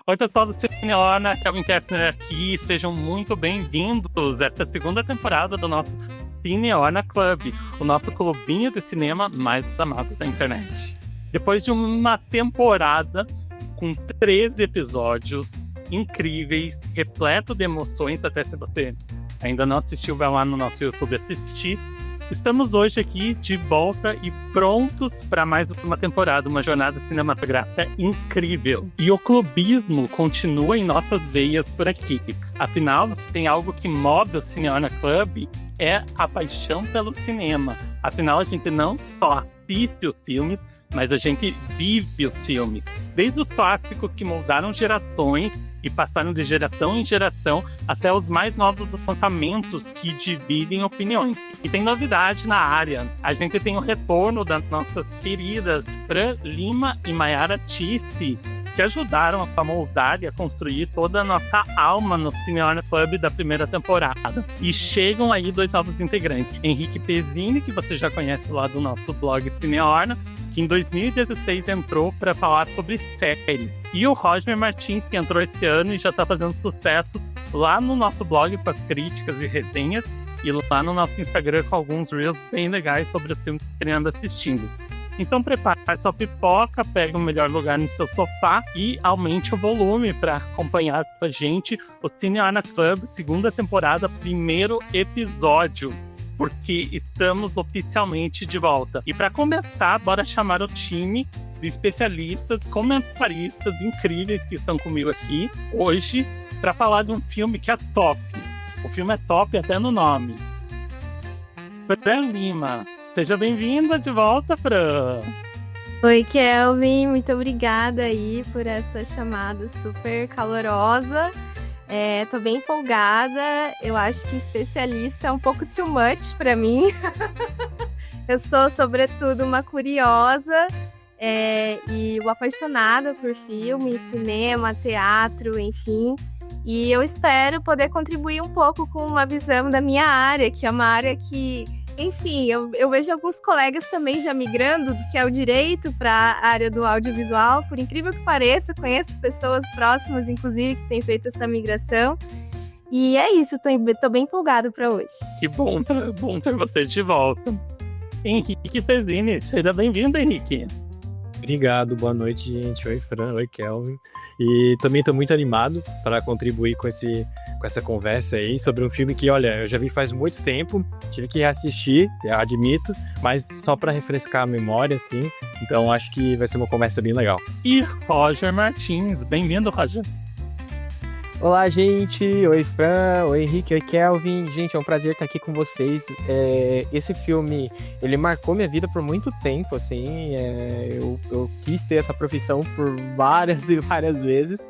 Oi, pessoal do Cineorna, Kelvin Kessner aqui. Sejam muito bem-vindos a essa segunda temporada do nosso Cineorna Club, o nosso clubinho de cinema mais amado da internet. Depois de uma temporada com 13 episódios incríveis, repleto de emoções, até se você ainda não assistiu, vai lá no nosso YouTube assistir. Estamos hoje aqui de volta e prontos para mais uma temporada, uma jornada cinematográfica incrível. E o clubismo continua em nossas veias por aqui. Afinal, se tem algo que move o Cineorna Club, é a paixão pelo cinema. Afinal, a gente não só assiste os filmes, mas a gente vive os filmes. Desde os clássicos que moldaram gerações e passaram de geração em geração até os mais novos lançamentos que dividem opiniões. E tem novidade na área. A gente tem o retorno das nossas queridas Fran Lima e Mayara Tiste, que ajudaram a moldar e a construir toda a nossa alma no Cineorna Club da primeira temporada. E chegam aí dois novos integrantes. Henrique Pezzini, que você já conhece lá do nosso blog Cineorna, que em 2016 entrou para falar sobre séries. E o Roger Martins, que entrou esse ano e já está fazendo sucesso lá no nosso blog com as críticas e resenhas, e lá no nosso Instagram com alguns reels bem legais sobre os filmes que ele anda assistindo. Então prepare sua pipoca, pegue o melhor lugar no seu sofá e aumente o volume para acompanhar com a gente o Cineorna Club, segunda temporada, primeiro episódio, porque estamos oficialmente de volta. E para começar, bora chamar o time de especialistas, comentaristas incríveis que estão comigo aqui hoje para falar de um filme que é top. O filme é top até no nome. Fran Lima, seja bem-vinda de volta, Fran. Oi, Kelvin, muito obrigada aí por essa chamada super calorosa. Tô bem empolgada, eu acho que especialista é um pouco too much pra mim. Eu sou, sobretudo, uma curiosa e uma apaixonada por filme, cinema, teatro, enfim. E eu espero poder contribuir um pouco com uma visão da minha área, que é uma área que, enfim, eu vejo alguns colegas também já migrando do que é o direito para a área do audiovisual. Por incrível que pareça, conheço pessoas próximas, inclusive, que têm feito essa migração. E é isso, tô bem empolgado para hoje. Que bom ter você de volta. Henrique Pezzini, seja bem-vindo, Henrique. Obrigado, boa noite, gente. Oi, Fran, oi, Kelvin. E também estou muito animado para contribuir com essa conversa aí sobre um filme que, olha, eu já vi faz muito tempo, tive que reassistir, admito, mas só para refrescar a memória, assim. Então acho que vai ser uma conversa bem legal. E Roger Martins, bem-vindo, Roger. Olá, gente. Oi, Fran. Oi, Henrique. Oi, Kelvin. Gente, é um prazer estar aqui com vocês. Esse filme, ele marcou minha vida por muito tempo, assim. Eu quis ter essa profissão por várias e várias vezes.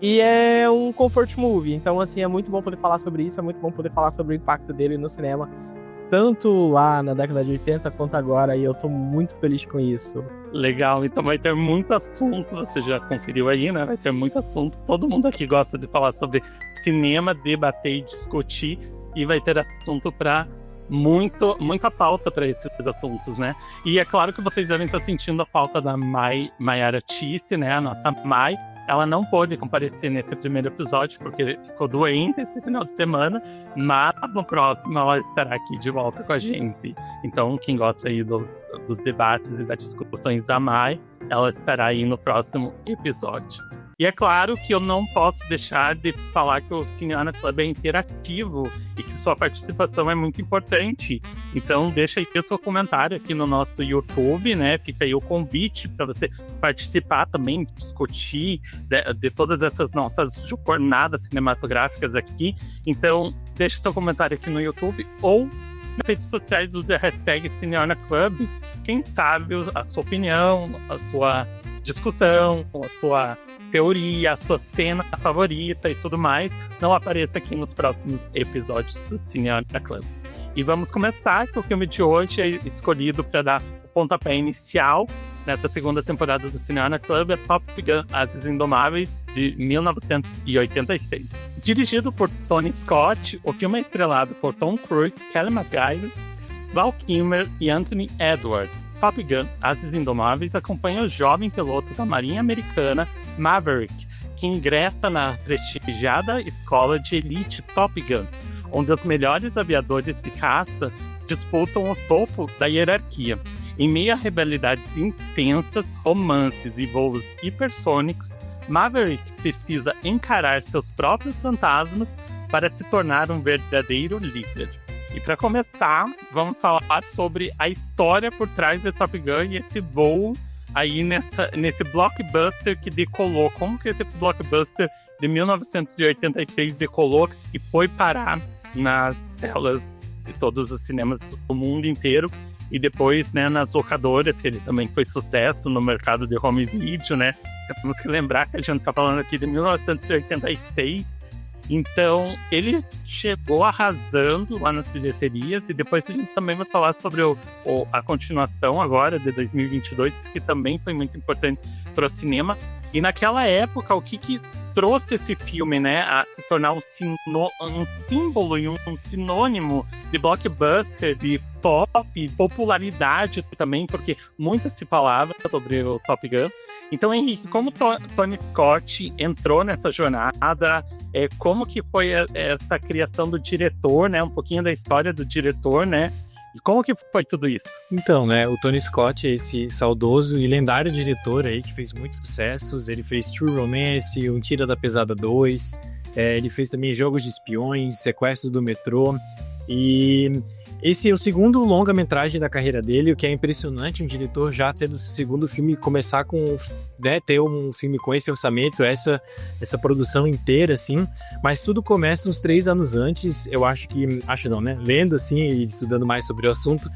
E é um comfort movie. Então, assim, é muito bom poder falar sobre isso. É muito bom poder falar sobre o impacto dele no cinema. Tanto lá na década de 80 quanto agora. E eu tô muito feliz com isso. Legal, então vai ter muito assunto, você já conferiu aí, né? Vai ter muito assunto, todo mundo aqui gosta de falar sobre cinema, debater e discutir, e vai ter assunto para muita pauta para esses assuntos, né? E é claro que vocês devem estar sentindo a falta da Mayara Tiste, né? A nossa Mai. Ela não pôde comparecer nesse primeiro episódio porque ficou doente esse final de semana, mas no próximo ela estará aqui de volta com a gente. Então, quem gosta aí dos debates e das discussões da Mai, ela estará aí no próximo episódio. E é claro que eu não posso deixar de falar que o Cineorna Club é interativo e que sua participação é muito importante. Então deixa aí o seu comentário aqui no nosso YouTube, né? Fica aí o convite para você participar também, discutir de todas essas nossas jornadas cinematográficas aqui. Então deixa seu comentário aqui no YouTube ou nas redes sociais, use a hashtag Cineorna Club. Quem sabe a sua opinião, a sua discussão, a sua teoria, a sua cena favorita e tudo mais, não apareça aqui nos próximos episódios do Cineorna Club. E vamos começar, que o filme de hoje é escolhido para dar o pontapé inicial nessa segunda temporada do Cineorna Club, é Top Gun: Ases Indomáveis, de 1986. Dirigido por Tony Scott, o filme é estrelado por Tom Cruise, Kelly McGillis, Val Kilmer e Anthony Edwards. Top Gun: Ases Indomáveis acompanha o jovem piloto da Marinha Americana, Maverick, que ingressa na prestigiada escola de elite Top Gun, onde os melhores aviadores de caça disputam o topo da hierarquia. Em meio a rivalidades intensas, romances e voos hipersônicos, Maverick precisa encarar seus próprios fantasmas para se tornar um verdadeiro líder. E para começar, vamos falar sobre a história por trás de Top Gun e esse voo aí nesse blockbuster que decolou. Como que esse blockbuster de 1986 decolou e foi parar nas telas de todos os cinemas do mundo inteiro e depois, né, nas locadoras, que ele também foi sucesso no mercado de home video, né? Temos que lembrar que a gente tá falando aqui de 1986. Então, ele chegou arrasando lá nas bilheterias e depois a gente também vai falar sobre a continuação agora, de 2022, que também foi muito importante para o cinema. E naquela época, o que trouxe esse filme, né, a se tornar um símbolo e um sinônimo de blockbuster, de top, popularidade também, porque muito se falava sobre o Top Gun. Então, Henrique, como Tony Scott entrou nessa jornada, como que foi essa criação do diretor, né, um pouquinho da história do diretor, né, e como que foi tudo isso? Então, né, o Tony Scott é esse saudoso e lendário diretor aí que fez muitos sucessos. Ele fez True Romance, Um Tira da Pesada 2, ele fez também Jogos de Espiões, Sequestro do Metrô, e esse é o segundo longa-metragem da carreira dele, o que é impressionante, um diretor já ter o segundo filme começar com, né, ter um filme com esse orçamento, essa produção inteira, assim, mas tudo começa uns 3 anos antes, lendo, assim, e estudando mais sobre o assunto,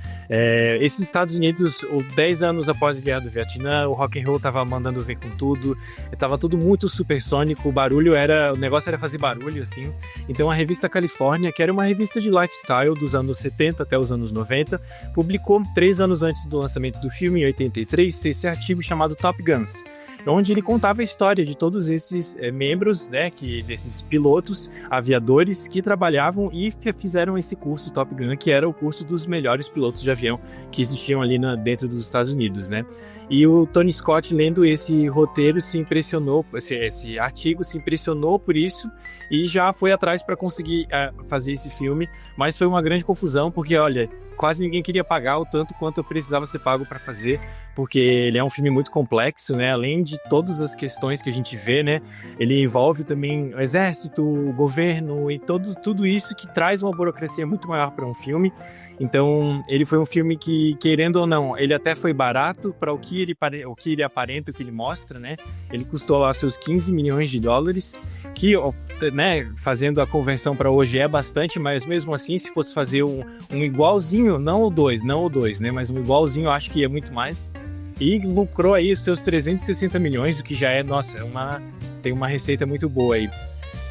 esses Estados Unidos, 10 anos após a Guerra do Vietnã, o rock and roll tava mandando ver com tudo, tava tudo muito supersônico, o negócio era fazer barulho, assim, então a revista Califórnia, que era uma revista de lifestyle dos anos 70 até os anos 90, publicou 3 anos antes do lançamento do filme, em 83, esse artigo chamado Top Guns, onde ele contava a história de todos esses membros, né, desses pilotos, aviadores que trabalhavam e fizeram esse curso Top Gun, que era o curso dos melhores pilotos de avião que existiam ali dentro dos Estados Unidos, né? E o Tony Scott, lendo esse roteiro, se impressionou, esse artigo se impressionou por isso e já foi atrás para conseguir fazer esse filme, mas foi uma grande confusão, porque, olha, quase ninguém queria pagar o tanto quanto eu precisava ser pago para fazer, porque ele é um filme muito complexo, né? Além de todas as questões que a gente vê, né? Ele envolve também o exército, o governo e tudo isso que traz uma burocracia muito maior para um filme. Então, ele foi um filme que, querendo ou não, ele até foi barato para o que ele aparenta, o que ele mostra, né? Ele custou lá seus 15 milhões de dólares, que, né, fazendo a conversão para hoje é bastante, mas mesmo assim, se fosse fazer um igualzinho, não o 2, né? Mas um igualzinho, eu acho que ia muito mais. E lucrou aí os seus 360 milhões, o que já é, nossa, tem uma receita muito boa aí.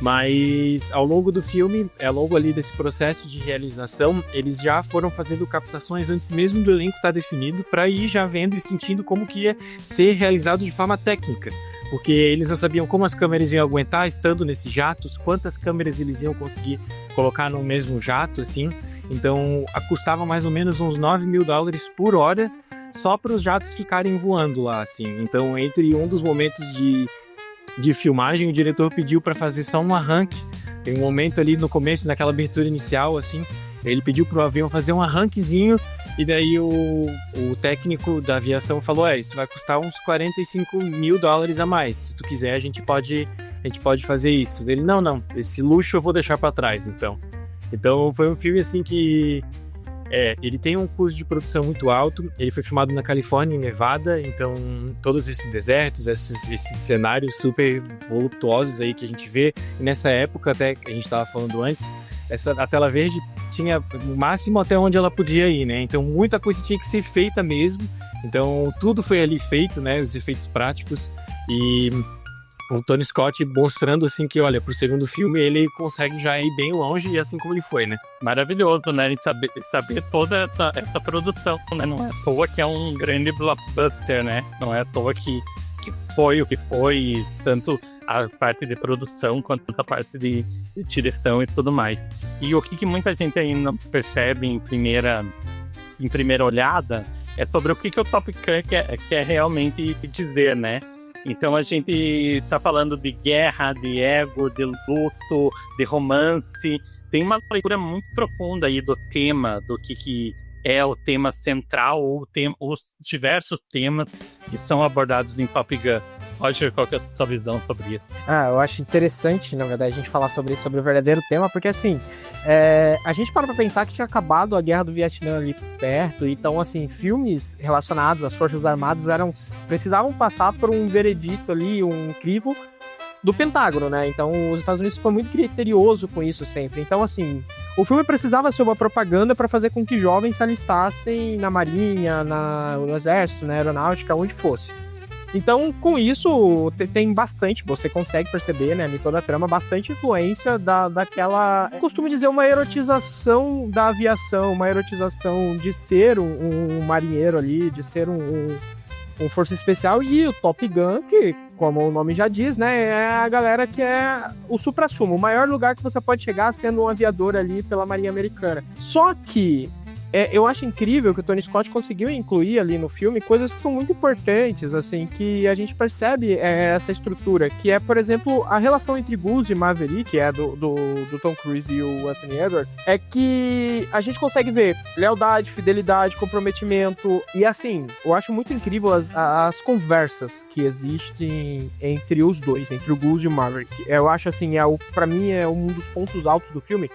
Mas ao longo do filme, ao longo ali desse processo de realização, eles já foram fazendo captações antes mesmo do elenco estar definido, para ir já vendo e sentindo como que ia ser realizado de forma técnica. Porque eles não sabiam como as câmeras iam aguentar estando nesses jatos, quantas câmeras eles iam conseguir colocar no mesmo jato, assim. Então, custava mais ou menos uns 9 mil dólares por hora, só para os jatos ficarem voando lá, assim. Então, entre um dos momentos de filmagem, o diretor pediu para fazer só um arranque. Tem um momento ali no começo, naquela abertura inicial, assim, ele pediu pro avião fazer um arranquezinho, e daí o técnico da aviação falou, isso vai custar uns 45 mil dólares a mais. Se tu quiser, a gente pode fazer isso. Ele, não, esse luxo eu vou deixar para trás, então. Então, foi um filme, assim, que... ele tem um custo de produção muito alto, ele foi filmado na Califórnia, em Nevada, então todos esses desertos, esses cenários super voluptuosos aí que a gente vê, e nessa época até que a gente estava falando antes, a tela verde tinha o máximo até onde ela podia ir, né? Então muita coisa tinha que ser feita mesmo, então tudo foi ali feito, né? Os efeitos práticos, e o Tony Scott mostrando assim que, olha, pro segundo filme ele consegue já ir bem longe, e assim como ele foi, né? Maravilhoso, né? De saber toda essa produção, né? Não é à toa que é um grande blockbuster, né? Não é à toa que foi o que foi, tanto a parte de produção quanto a parte de direção e tudo mais. E o que muita gente ainda não percebe em primeira olhada é sobre o que o Top Gun quer realmente dizer, né? Então a gente tá falando de guerra, de ego, de luto, de romance. Tem uma leitura muito profunda aí do tema, do que é o tema central, ou os diversos temas que são abordados em Top Gun. Roger, qual que é a sua visão sobre isso? Eu acho interessante, na verdade, a gente falar sobre isso, sobre o verdadeiro tema, porque assim, a gente para pra pensar que tinha acabado a Guerra do Vietnã ali perto, então assim, filmes relacionados às Forças Armadas precisavam passar por um veredito ali, um crivo do Pentágono, né? Então os Estados Unidos foi muito criterioso com isso sempre. Então assim, o filme precisava ser uma propaganda para fazer com que jovens se alistassem na Marinha, no Exército, na Aeronáutica, onde fosse. Então, com isso, tem bastante, você consegue perceber, né, em toda a trama, bastante influência daquela, eu costumo dizer, uma erotização da aviação, uma erotização de ser um marinheiro ali, de ser um força especial, e o Top Gun, que, como o nome já diz, né, é a galera que é o suprassumo, o maior lugar que você pode chegar sendo um aviador ali pela Marinha Americana. Só que eu acho incrível que o Tony Scott conseguiu incluir ali no filme coisas que são muito importantes, assim, que a gente percebe essa estrutura, que é, por exemplo, a relação entre Goose e Maverick, que é do Tom Cruise e o Anthony Edwards, é que a gente consegue ver lealdade, fidelidade, comprometimento, e assim, eu acho muito incrível as conversas que existem entre os dois, entre o Goose e o Maverick. Eu acho assim, pra mim é um dos pontos altos do filme,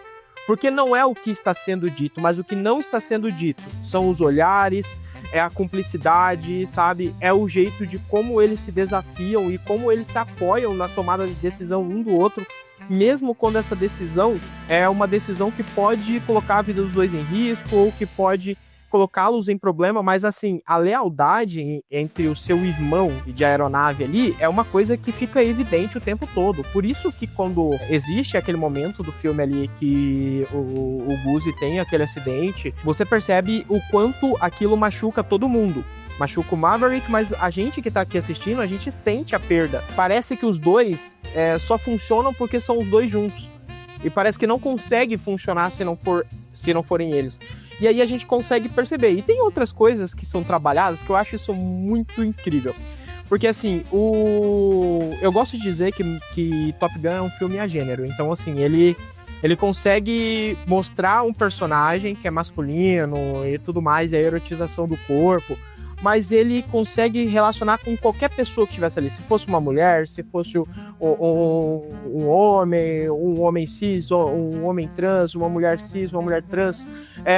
porque não é o que está sendo dito, mas o que não está sendo dito. São os olhares, é a cumplicidade, sabe? É o jeito de como eles se desafiam e como eles se apoiam na tomada de decisão um do outro, mesmo quando essa decisão é uma decisão que pode colocar a vida dos dois em risco ou que pode colocá-los em problema, mas assim, a lealdade entre o seu irmão de aeronave ali é uma coisa que fica evidente o tempo todo. Por isso que quando existe aquele momento do filme ali que o Goose tem aquele acidente, você percebe o quanto aquilo machuca todo mundo. Machuca o Maverick, mas a gente que tá aqui assistindo, a gente sente a perda. Parece que os dois só funcionam porque são os dois juntos. E parece que não consegue funcionar se não forem eles. E aí a gente consegue perceber. E tem outras coisas que são trabalhadas que eu acho isso muito incrível. Porque assim, eu gosto de dizer que Top Gun é um filme a gênero. Então assim, ele consegue mostrar um personagem que é masculino e tudo mais, e a erotização do corpo, mas ele consegue relacionar com qualquer pessoa que estivesse ali. Se fosse uma mulher, se fosse um homem cis, um homem trans, uma mulher cis, uma mulher trans,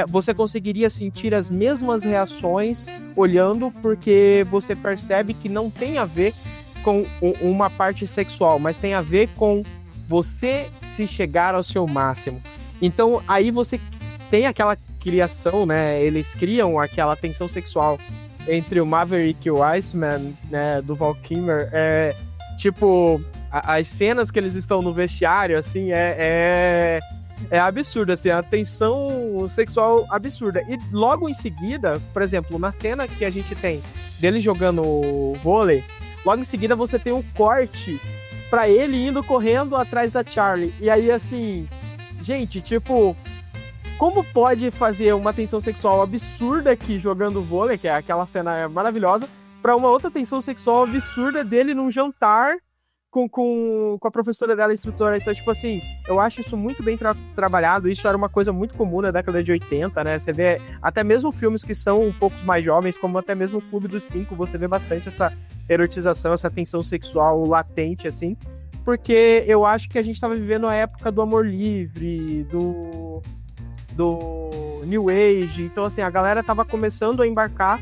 você conseguiria sentir as mesmas reações olhando, porque você percebe que não tem a ver com uma parte sexual, mas tem a ver com você se chegar ao seu máximo. Então, aí você tem aquela criação, né? Eles criam aquela tensão sexual entre o Maverick e o Iceman, né, do Val Kilmer. Tipo, as cenas que eles estão no vestiário, assim, é absurdo, assim, a tensão sexual absurda. E logo em seguida, por exemplo, na cena que a gente tem dele jogando vôlei, logo em seguida você tem um corte pra ele indo correndo atrás da Charlie. E aí, assim, gente, tipo, como pode fazer uma tensão sexual absurda aqui jogando vôlei, que é aquela cena maravilhosa, pra uma outra tensão sexual absurda dele num jantar com a professora dela, a instrutora. Então, tipo assim, eu acho isso muito bem trabalhado. Isso era uma coisa muito comum na década de 80, né? Você vê até mesmo filmes que são um pouco mais jovens, como até mesmo o Clube dos Cinco, você vê bastante essa erotização, essa tensão sexual latente, assim. Porque eu acho que a gente tava vivendo a época do amor livre, do New Age. Então, assim, a galera tava começando a embarcar,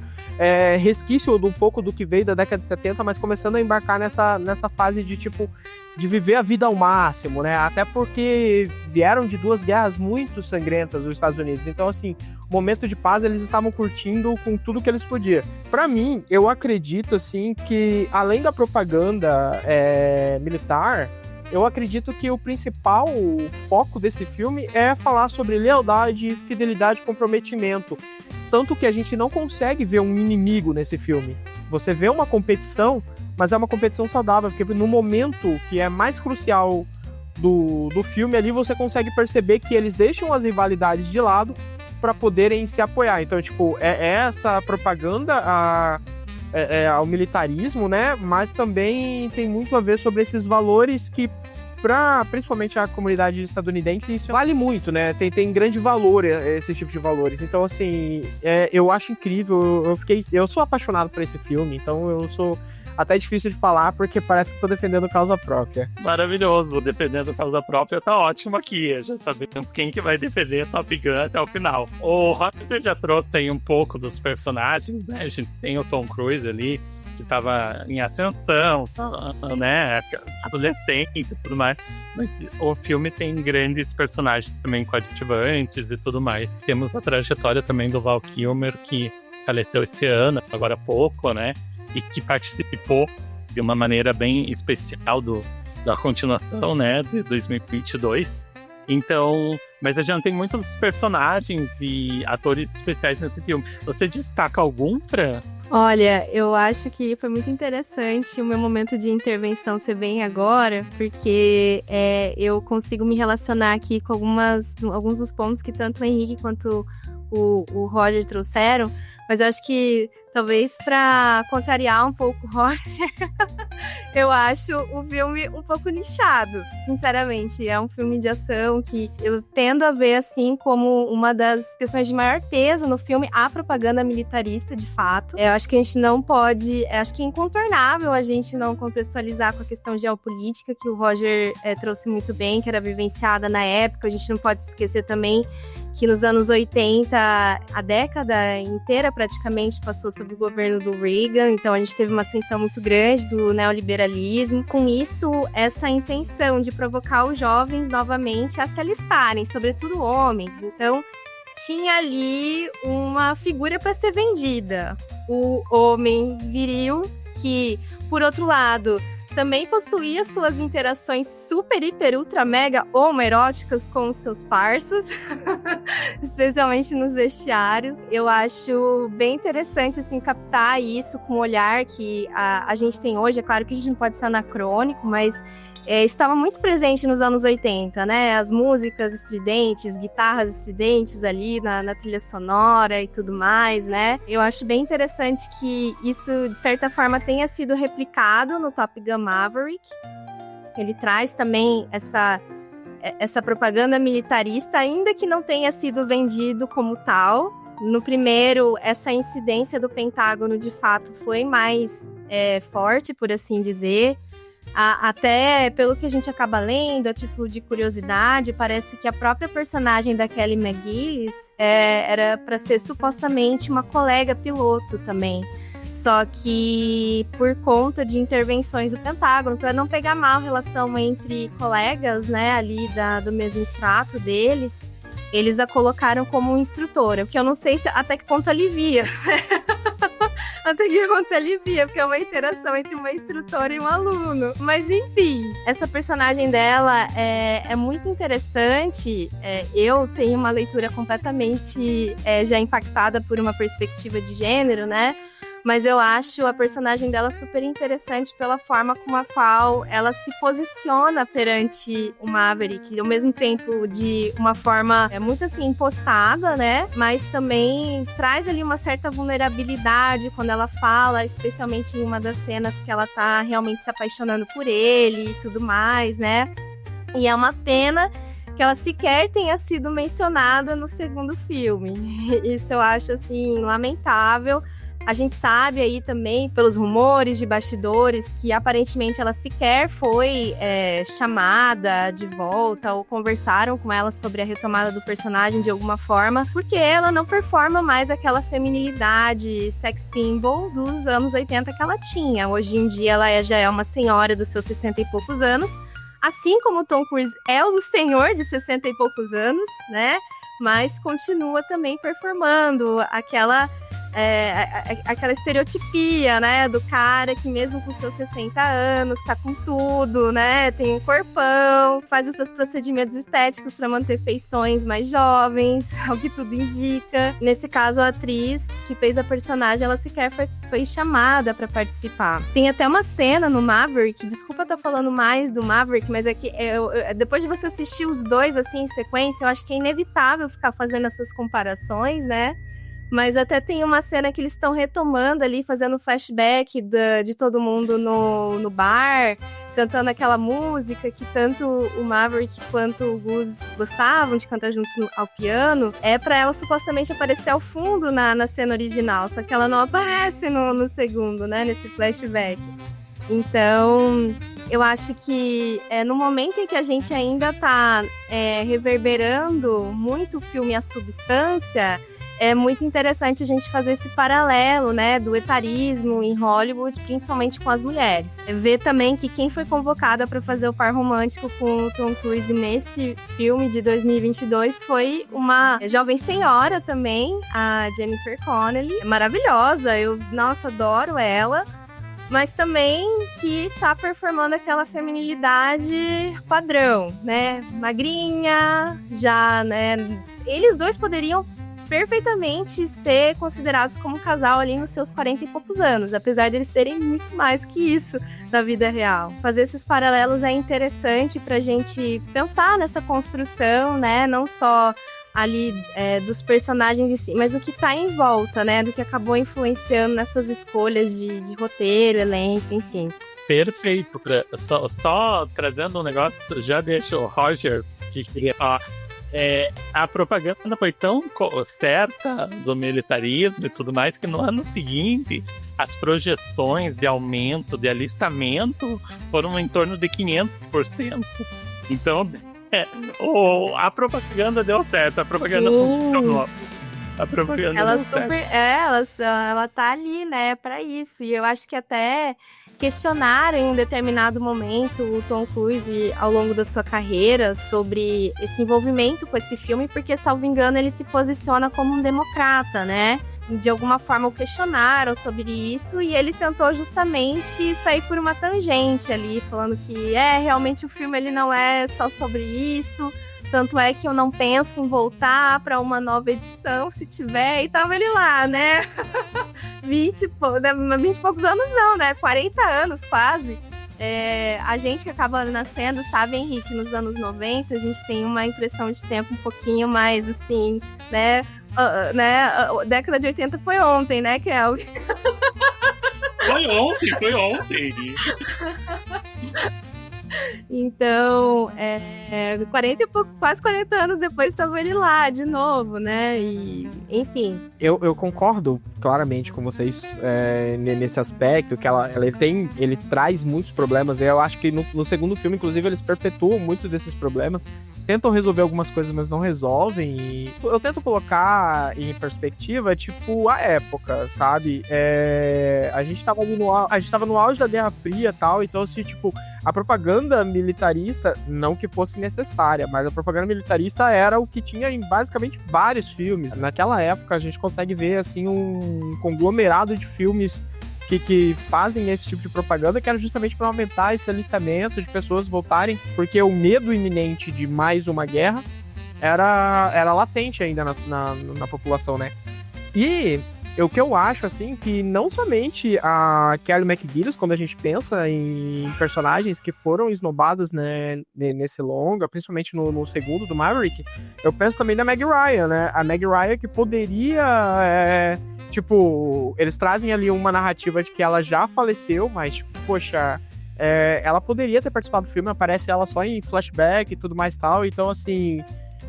resquício de um pouco do que veio da década de 70, mas começando a embarcar nessa fase de, tipo, de viver a vida ao máximo, né? Até porque vieram de duas guerras muito sangrentas os Estados Unidos. Então, assim, momento de paz eles estavam curtindo com tudo que eles podiam. Pra mim, eu acredito, assim, que além da propaganda militar, eu acredito que o principal foco desse filme é falar sobre lealdade, fidelidade e comprometimento. Tanto que a gente não consegue ver um inimigo nesse filme. Você vê uma competição, mas é uma competição saudável, porque no momento que é mais crucial do filme ali, você consegue perceber que eles deixam as rivalidades de lado para poderem se apoiar. Então, tipo, é essa propaganda ao militarismo, né? Mas também tem muito a ver sobre esses valores que, principalmente a comunidade estadunidense, isso vale muito, né? Tem grande valor esse tipo de valores. Então, assim, eu acho incrível. Eu sou apaixonado por esse filme, então eu sou até difícil de falar, porque parece que eu tô defendendo causa própria. Maravilhoso, defendendo causa própria tá ótimo aqui. Já sabemos quem que vai defender Top Gun até o final. O Roger já trouxe aí um pouco dos personagens, né? A gente tem o Tom Cruise ali, que tava em ascensão, né, adolescente e tudo mais. Mas o filme tem grandes personagens também coadjuvantes e tudo mais. Temos a trajetória também do Val Kilmer, que faleceu esse ano, agora há pouco, né, e que participou de uma maneira bem especial da continuação, né, de 2022. Então, mas a gente tem muitos personagens e atores especiais nesse filme. Você destaca algum, Fran? Olha, eu acho que foi muito interessante o meu momento de intervenção ser bem agora, porque eu consigo me relacionar aqui com alguns dos pontos que tanto o Henrique quanto o Roger trouxeram, mas eu acho que talvez para contrariar um pouco o Roger, eu acho o filme um pouco nichado, sinceramente. É um filme de ação que eu tendo a ver, assim, como uma das questões de maior peso no filme, a propaganda militarista, de fato. Eu acho que a gente não pode... Acho que é incontornável a gente não contextualizar com a questão geopolítica, que o Roger trouxe muito bem, que era vivenciada na época. A gente não pode esquecer também que nos anos 80, a década inteira praticamente passou sob o governo do Reagan, então a gente teve uma ascensão muito grande do neoliberalismo. Com isso, essa intenção de provocar os jovens novamente a se alistarem, sobretudo homens. Então, tinha ali uma figura para ser vendida. O homem viril, que, por outro lado, também possuía suas interações super, hiper, ultra, mega homoeróticas com os seus parças, especialmente nos vestiários. Eu acho bem interessante, assim, captar isso com o olhar que a gente tem hoje. É claro que a gente não pode ser anacrônico, mas estava muito presente nos anos 80, né? As músicas estridentes, guitarras estridentes ali na trilha sonora e tudo mais, né? Eu acho bem interessante que isso, de certa forma, tenha sido replicado no Top Gun Maverick. Ele traz também essa propaganda militarista, ainda que não tenha sido vendido como tal. No primeiro, essa incidência do Pentágono, de fato, foi mais forte, por assim dizer. Até pelo que a gente acaba lendo, a título de curiosidade, parece que a própria personagem da Kelly McGillis era para ser supostamente uma colega piloto também. Só que por conta de intervenções do Pentágono, para não pegar mal a relação entre colegas, né, ali do mesmo extrato deles, eles a colocaram como instrutora, porque eu não sei até que ponto alivia. Até que ponto alivia, porque é uma interação entre uma instrutora e um aluno. Mas enfim, essa personagem dela é muito interessante. Eu tenho uma leitura completamente já impactada por uma perspectiva de gênero, né? Mas eu acho a personagem dela super interessante pela forma com a qual ela se posiciona perante o Maverick, ao mesmo tempo de uma forma muito assim impostada, né? Mas também traz ali uma certa vulnerabilidade quando ela fala, especialmente em uma das cenas que ela tá realmente se apaixonando por ele e tudo mais, né? E é uma pena que ela sequer tenha sido mencionada no segundo filme. Isso eu acho assim lamentável. A gente sabe aí também, pelos rumores de bastidores, que aparentemente ela sequer foi chamada de volta ou conversaram com ela sobre a retomada do personagem de alguma forma, porque ela não performa mais aquela feminilidade sex symbol dos anos 80 que ela tinha. Hoje em dia ela já é uma senhora dos seus 60 e poucos anos, assim como o Tom Cruise é o senhor de 60 e poucos anos, né? Mas continua também performando aquela estereotipia, né, do cara que mesmo com seus 60 anos tá com tudo, né, tem um corpão, faz os seus procedimentos estéticos para manter feições mais jovens, ao que tudo indica. Nesse caso, a atriz que fez a personagem, ela sequer foi chamada para participar. Tem até uma cena no Maverick, desculpa estar falando mais do Maverick, mas é que depois de você assistir os dois assim em sequência, eu acho que é inevitável ficar fazendo essas comparações, né? Mas até tem uma cena que eles estão retomando ali, fazendo flashback de todo mundo no bar, cantando aquela música que tanto o Maverick quanto o Gus gostavam de cantar juntos ao piano. É pra ela supostamente aparecer ao fundo na cena original, só que ela não aparece no segundo, né, nesse flashback. Então, eu acho que no momento em que a gente ainda tá reverberando muito o filme A Substância, é muito interessante a gente fazer esse paralelo, né, do etarismo em Hollywood, principalmente com as mulheres. Ver também que quem foi convocada para fazer o par romântico com o Tom Cruise nesse filme de 2022 foi uma jovem senhora também, a Jennifer Connelly. Maravilhosa, nossa, adoro ela. Mas também que tá performando aquela feminilidade padrão, né? Magrinha, já, né? Eles dois poderiam perfeitamente ser considerados como um casal ali nos seus 40 e poucos anos, apesar de eles terem muito mais que isso na vida real. Fazer esses paralelos é interessante pra gente pensar nessa construção, né? Não só ali dos personagens em si, mas o que tá em volta, né? Do que acabou influenciando nessas escolhas de roteiro, elenco, enfim. Perfeito. Só trazendo um negócio, já deixa o Roger que queria falar. A propaganda foi tão certa do militarismo e tudo mais que no ano seguinte as projeções de aumento de alistamento foram em torno de 500%. Então a propaganda deu certo, a propaganda funcionou. A propaganda ela deu super, certo. ela tá ali, né, pra isso. E eu acho que até questionaram em um determinado momento o Tom Cruise ao longo da sua carreira sobre esse envolvimento com esse filme, porque, salvo engano, ele se posiciona como um democrata, né? De alguma forma o questionaram sobre isso e ele tentou justamente sair por uma tangente ali, falando que realmente o filme ele não é só sobre isso. Tanto é que eu não penso em voltar para uma nova edição, se tiver, e tava ele lá, né? 20 e poucos anos não, né? 40 anos quase. A gente que acaba nascendo, sabe, Henrique, nos anos 90, a gente tem uma impressão de tempo um pouquinho mais, assim, né? Década de 80 foi ontem, né, Kelvin? Foi ontem. Então, quase 40 anos depois estava ele lá de novo, né? E, enfim. Eu concordo claramente com vocês nesse aspecto, que ele traz muitos problemas. Eu acho que no segundo filme, inclusive, eles perpetuam muitos desses problemas. Tentam resolver algumas coisas, mas não resolvem. E eu tento colocar em perspectiva, tipo, a época, sabe? A gente tava no auge da Guerra Fria e tal, então, assim, tipo, a propaganda militarista, não que fosse necessária, mas a propaganda militarista era o que tinha em basicamente vários filmes. Naquela época, a gente consegue ver, assim, um conglomerado de filmes que fazem esse tipo de propaganda, que era justamente para aumentar esse alistamento de pessoas voltarem, porque o medo iminente de mais uma guerra era latente ainda na população, né? E o que eu acho, assim, que não somente a Kelly McGillis, quando a gente pensa em personagens que foram esnobados, né, nesse longa, principalmente no segundo, do Maverick, eu penso também na Meg Ryan, né? A Meg Ryan que poderia... Tipo, eles trazem ali uma narrativa de que ela já faleceu, mas, tipo, poxa, ela poderia ter participado do filme, aparece ela só em flashback e tudo mais tal, então, assim,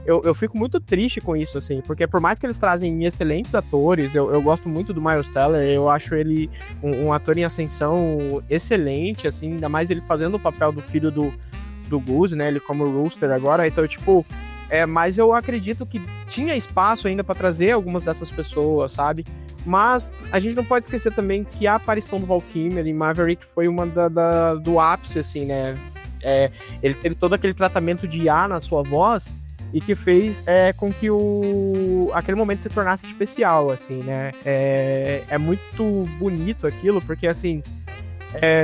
eu fico muito triste com isso, assim, porque por mais que eles trazem excelentes atores, eu gosto muito do Miles Teller, eu acho ele um ator em ascensão excelente, assim, ainda mais ele fazendo o papel do filho do Goose, né, ele como Rooster agora, então, tipo... mas eu acredito que tinha espaço ainda pra trazer algumas dessas pessoas, sabe? Mas a gente não pode esquecer também que a aparição do Val Kilmer em Maverick foi uma do ápice, assim, né? Ele teve todo aquele tratamento de IA na sua voz e que fez com que aquele momento se tornasse especial, assim, né? É muito bonito aquilo, porque, assim...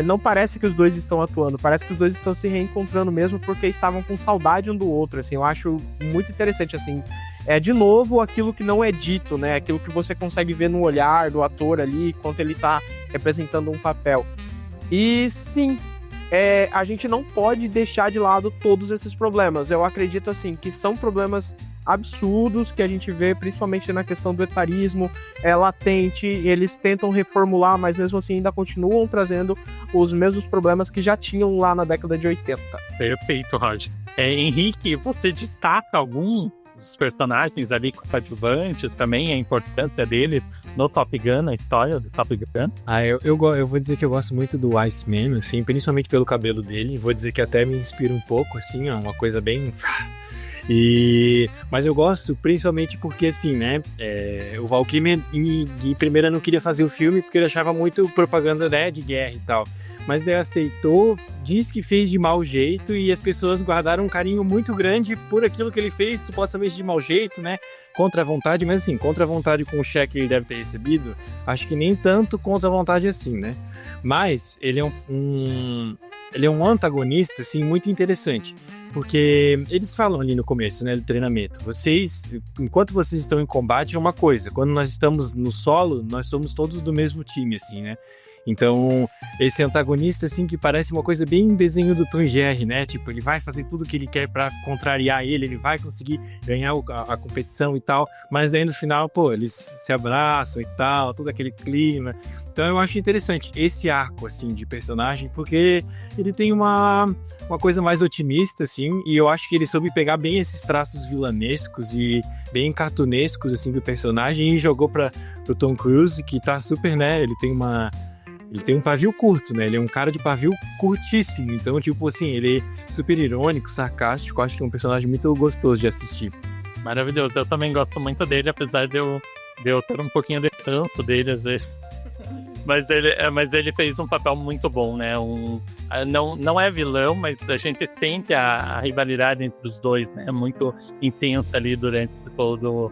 não parece que os dois estão atuando, parece que os dois estão se reencontrando mesmo porque estavam com saudade um do outro, assim, eu acho muito interessante, assim, de novo aquilo que não é dito, né, aquilo que você consegue ver no olhar do ator ali, enquanto ele tá representando um papel. E sim, a gente não pode deixar de lado todos esses problemas, eu acredito, assim, que são problemas absurdos que a gente vê, principalmente na questão do etarismo, latente, eles tentam reformular, mas mesmo assim ainda continuam trazendo os mesmos problemas que já tinham lá na década de 80. Perfeito, Roger. Henrique, você destaca algum dos personagens ali coadjuvantes também, a importância deles no Top Gun, na história do Top Gun? Eu vou dizer que eu gosto muito do Iceman, assim, principalmente pelo cabelo dele. Vou dizer que até me inspira um pouco, assim, é uma coisa bem... Mas eu gosto principalmente porque, assim, né, o Val Kilmer de primeira não queria fazer o filme porque ele achava muito propaganda, né, de guerra e tal. Mas ele aceitou, diz que fez de mau jeito e as pessoas guardaram um carinho muito grande por aquilo que ele fez, supostamente de mau jeito, né, contra a vontade, mas assim, contra a vontade com o cheque que ele deve ter recebido, acho que nem tanto contra a vontade assim, né. Mas ele é um antagonista, assim, muito interessante. Porque eles falam ali no começo, né, do treinamento, enquanto vocês estão em combate é uma coisa, quando nós estamos no solo, nós somos todos do mesmo time, assim, né? Então, esse antagonista, assim, que parece uma coisa bem desenho do Tom e Jerry, né? Tipo, ele vai fazer tudo o que ele quer pra contrariar ele vai conseguir ganhar a competição e tal, mas aí no final, pô, eles se abraçam e tal, todo aquele clima. Então eu acho interessante esse arco, assim, de personagem, porque ele tem uma coisa mais otimista, assim, e eu acho que ele soube pegar bem esses traços vilanescos e bem cartunescos, assim, do personagem e jogou pro Tom Cruise, que tá super, né, ele tem um pavio curto, né? Ele é um cara de pavio curtíssimo. Então, tipo assim, ele é super irônico, sarcástico. Acho que é um personagem muito gostoso de assistir. Maravilhoso. Eu também gosto muito dele, apesar de eu ter um pouquinho de ranço dele, às vezes. Mas ele fez um papel muito bom, né? Não é vilão, mas a gente sente a rivalidade entre os dois, né? Muito intensa ali durante todo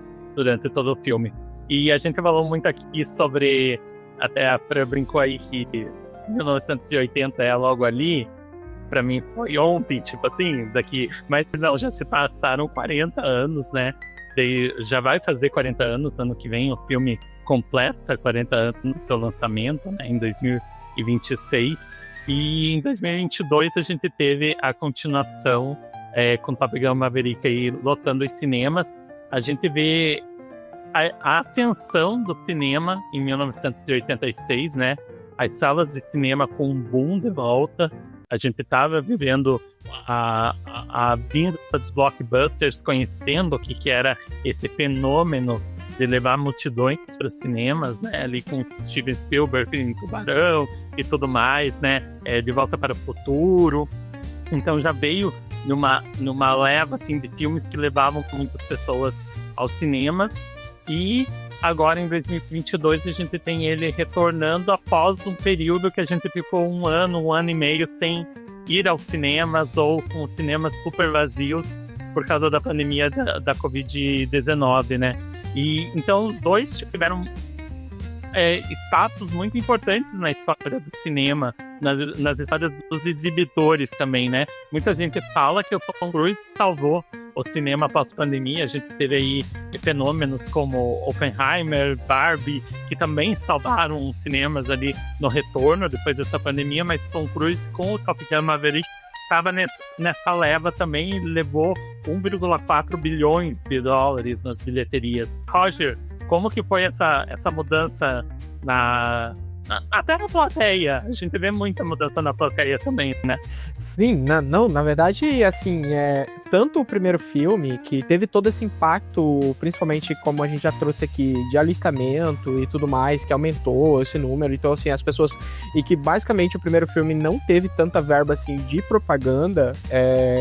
o filme. E a gente falou muito aqui sobre... Até a Fran brincou aí que 1980 é logo ali. Pra mim foi ontem, tipo assim, mas não, já se passaram 40 anos, né? Daí já vai fazer 40 anos, ano que vem o filme completa 40 anos do seu lançamento, né? Em 2026. E em 2022 a gente teve a continuação com Top Gun Maverick aí lotando os cinemas. A gente vê a ascensão do cinema em 1986, né? As salas de cinema com um boom de volta. A gente estava vivendo a vinda dos blockbusters, conhecendo o que era esse fenômeno de levar multidões para os cinemas, né? Ali com Steven Spielberg em Tubarão e tudo mais, né? De Volta para o Futuro. Então já veio numa leva assim, de filmes que levavam muitas pessoas ao cinema. E agora, em 2022, a gente tem ele retornando após um período que a gente ficou um ano e meio sem ir aos cinemas ou com os cinemas super vazios por causa da pandemia da Covid-19, né? E então os dois tiveram status muito importantes na história do cinema, nas histórias dos exibidores também, né? Muita gente fala que o Tom Cruise salvou o cinema pós-pandemia. A gente teve aí fenômenos como Oppenheimer, Barbie, que também salvaram os cinemas ali no retorno depois dessa pandemia, mas Tom Cruise com o Top Gun Maverick estava nessa leva também e levou 1,4 bilhões de dólares nas bilheterias. Roger, como que foi essa mudança até na plateia? A gente vê muita mudança na plateia também, né? Sim, na verdade, assim, tanto o primeiro filme, que teve todo esse impacto, principalmente como a gente já trouxe aqui, de alistamento e tudo mais, que aumentou esse número, então assim, as pessoas, e que basicamente o primeiro filme não teve tanta verba, assim, de propaganda,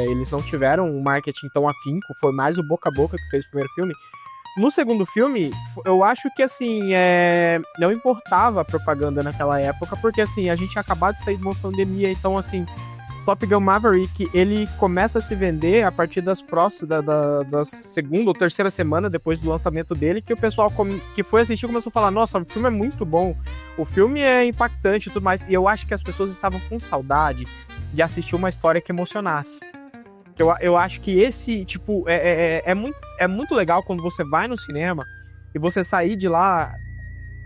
eles não tiveram um marketing tão afinco, foi mais o boca a boca que fez o primeiro filme. No segundo filme, eu acho que, assim, não importava a propaganda naquela época, porque, assim, a gente tinha acabado de sair de uma pandemia, então, assim, Top Gun Maverick, ele começa a se vender a partir das próximas, da segunda ou terceira semana depois do lançamento dele, que o pessoal que foi assistir começou a falar, nossa, o filme é muito bom, o filme é impactante e tudo mais, e eu acho que as pessoas estavam com saudade de assistir uma história que emocionasse. Eu acho que esse, tipo, é muito legal quando você vai no cinema e você sair de lá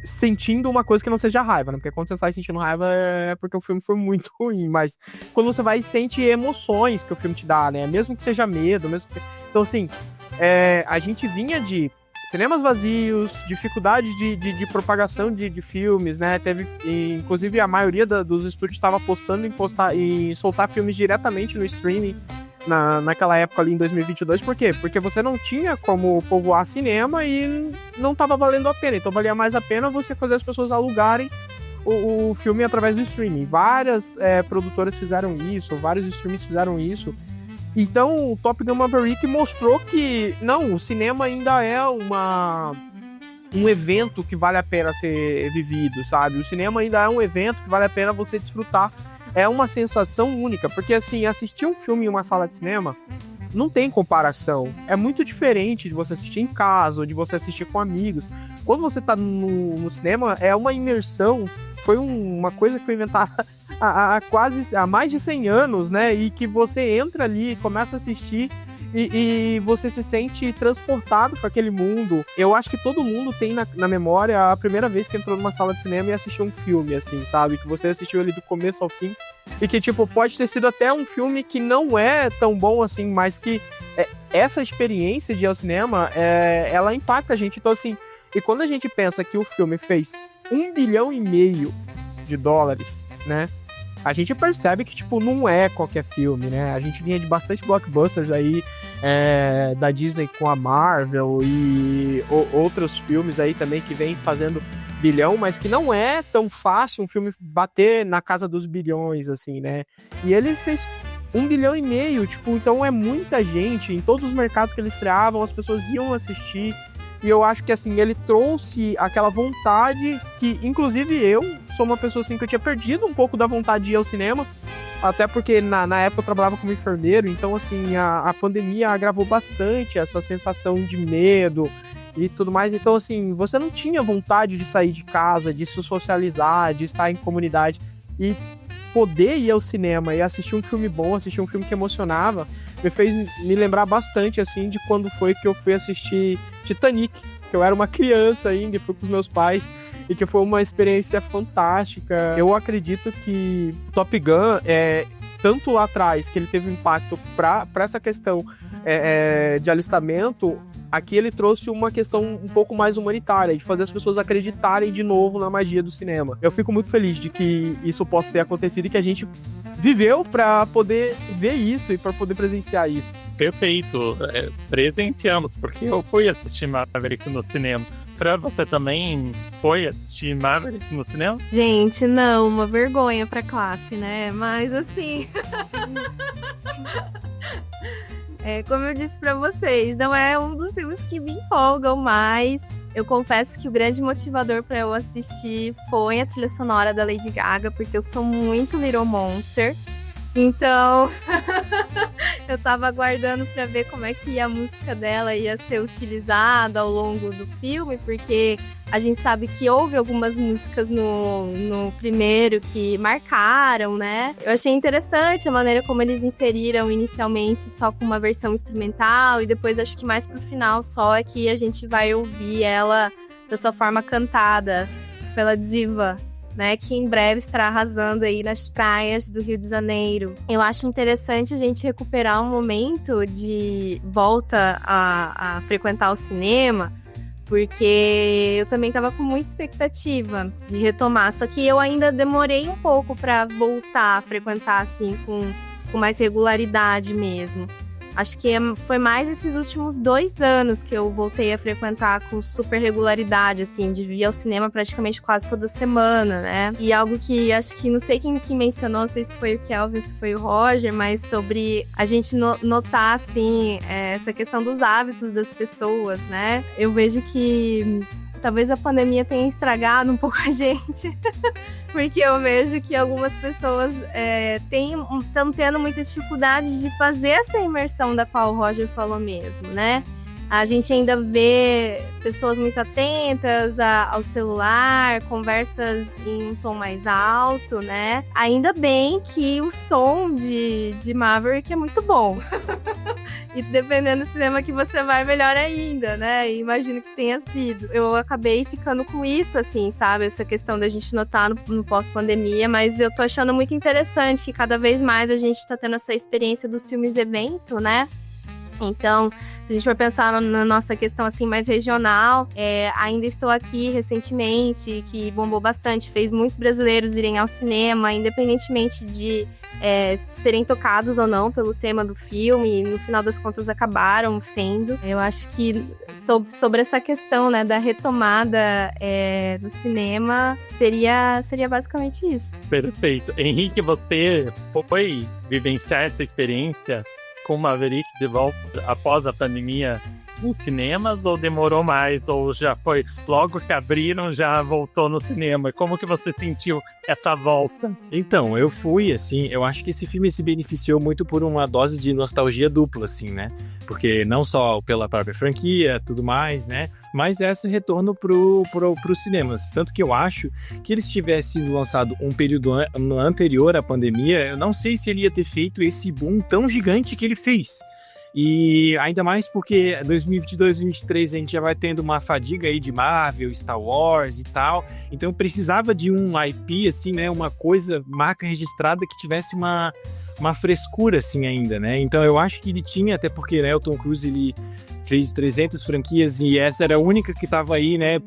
sentindo uma coisa que não seja raiva, né? Porque quando você sai sentindo raiva é porque o filme foi muito ruim, mas quando você vai e sente emoções que o filme te dá, né? Mesmo que seja medo, Então, assim, a gente vinha de cinemas vazios, dificuldade de propagação de filmes, né? Inclusive, a maioria dos estúdios estava apostando em soltar filmes diretamente no streaming naquela época ali em 2022. Por quê? Porque você não tinha como povoar cinema e não estava valendo a pena. Então, valia mais a pena você fazer as pessoas alugarem o filme através do streaming. Várias produtoras fizeram isso, vários streamings fizeram isso. Então, o Top Gun Maverick mostrou que, não, o cinema ainda é um evento que vale a pena ser vivido, sabe? O cinema ainda é um evento que vale a pena você desfrutar. É uma sensação única, porque, assim, assistir um filme em uma sala de cinema não tem comparação. É muito diferente de você assistir em casa ou de você assistir com amigos. Quando você tá no cinema, é uma imersão. Foi uma coisa que foi inventada há mais de 100 anos, né? E que você entra ali, começa a assistir e você se sente transportado para aquele mundo. Eu acho que todo mundo tem na memória a primeira vez que entrou numa sala de cinema e assistiu um filme, assim, sabe? Que você assistiu ele do começo ao fim. E que, tipo, pode ter sido até um filme que não é tão bom assim, mas que essa experiência de ir ao cinema, ela impacta a gente. Então, assim, e quando a gente pensa que o filme fez $1,5 bilhão de dólares, né? A gente percebe que, tipo, não é qualquer filme, né? A gente vinha de bastante blockbusters aí, da Disney com a Marvel e outros filmes aí também que vem fazendo bilhão, mas que não é tão fácil um filme bater na casa dos bilhões, assim, né? E ele fez $1,5 bilhão, tipo, então é muita gente. Em todos os mercados que eles estreavam, as pessoas iam assistir. E eu acho que, assim, ele trouxe aquela vontade que, inclusive, eu sou uma pessoa, assim, que eu tinha perdido um pouco da vontade de ir ao cinema. Até porque, na época, eu trabalhava como enfermeiro. Então, assim, a pandemia agravou bastante essa sensação de medo e tudo mais. Então, assim, você não tinha vontade de sair de casa, de se socializar, de estar em comunidade. E poder ir ao cinema e assistir um filme bom, assistir um filme que emocionava, me fez me lembrar bastante, assim, de quando foi que eu fui assistir Titanic, que eu era uma criança ainda e fui com os meus pais, e que foi uma experiência fantástica. Eu acredito que Top Gun, tanto lá atrás, que ele teve um impacto para essa questão de alistamento, aqui ele trouxe uma questão um pouco mais humanitária, de fazer as pessoas acreditarem de novo na magia do cinema. Eu fico muito feliz de que isso possa ter acontecido e que a gente viveu para poder ver isso e para poder presenciar isso. Perfeito. Presenciamos, porque eu fui assistir Maverick no cinema. Pra você também foi assistir Maverick no cinema? Gente, não, uma vergonha pra classe, né? Mas assim... como eu disse pra vocês, não é um dos filmes que me empolgam mais. Eu confesso que o grande motivador pra eu assistir foi a trilha sonora da Lady Gaga, porque eu sou muito Little Monster. Então, eu tava aguardando pra ver como é que a música dela ia ser utilizada ao longo do filme, porque a gente sabe que houve algumas músicas no primeiro que marcaram, né? Eu achei interessante a maneira como eles inseriram inicialmente só com uma versão instrumental e depois acho que mais pro final só é que a gente vai ouvir ela da sua forma cantada pela diva, né, que em breve estará arrasando aí nas praias do Rio de Janeiro. Eu acho interessante a gente recuperar um momento de volta a frequentar o cinema, porque eu também estava com muita expectativa de retomar, só que eu ainda demorei um pouco para voltar a frequentar assim com mais regularidade mesmo. Acho que foi mais esses últimos 2 anos que eu voltei a frequentar com super regularidade, assim, de ir ao cinema praticamente quase toda semana, né? E algo que acho que, não sei quem mencionou, não sei se foi o Kelvin, se foi o Roger, mas sobre a gente notar, assim, essa questão dos hábitos das pessoas, né? Eu vejo que talvez a pandemia tenha estragado um pouco a gente, porque eu vejo que algumas pessoas estão tendo muitas dificuldades de fazer essa imersão da qual o Roger falou mesmo, né? A gente ainda vê pessoas muito atentas ao celular, conversas em um tom mais alto, né? Ainda bem que o som de Maverick é muito bom. E dependendo do cinema que você vai, melhor ainda, né? E imagino que tenha sido. Eu acabei ficando com isso, assim, sabe? Essa questão da gente notar no pós-pandemia, mas eu tô achando muito interessante que cada vez mais a gente tá tendo essa experiência dos filmes evento, né? Então, se a gente for pensar na nossa questão assim mais regional, Ainda Estou Aqui recentemente, que bombou bastante, fez muitos brasileiros irem ao cinema, independentemente de serem tocados ou não pelo tema do filme, e no final das contas acabaram sendo. Eu acho que sobre essa questão, né, da retomada do cinema, seria basicamente isso. Perfeito. Henrique, você foi vivenciar essa experiência com Maverick de volta após a pandemia nos cinemas, ou demorou mais, ou já foi logo que abriram, já voltou no cinema? Como que você sentiu essa volta? Então, eu fui, assim, eu acho que esse filme se beneficiou muito por uma dose de nostalgia dupla, assim, né? Porque não só pela própria franquia, tudo mais, né? Mas esse retorno pros cinemas. Tanto que eu acho que ele, se tivesse sido lançado um período anterior à pandemia, eu não sei se ele ia ter feito esse boom tão gigante que ele fez. E ainda mais porque 2022, 2023 a gente já vai tendo uma fadiga aí de Marvel, Star Wars e tal. Então precisava de um IP, assim, né? Uma coisa, marca registrada que tivesse uma frescura, assim, ainda, né? Então eu acho que ele tinha, até porque, né, o Tom Cruise, ele fez 300 franquias e essa era a única que estava aí, né,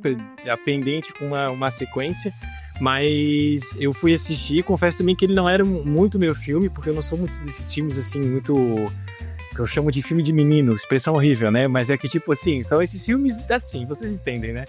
pendente com uma sequência. Mas eu fui assistir, confesso também que ele não era muito meu filme, porque eu não sou muito desses filmes, assim, muito... que eu chamo de filme de menino, expressão horrível, né? Mas é que, tipo assim, são esses filmes assim, vocês entendem, né?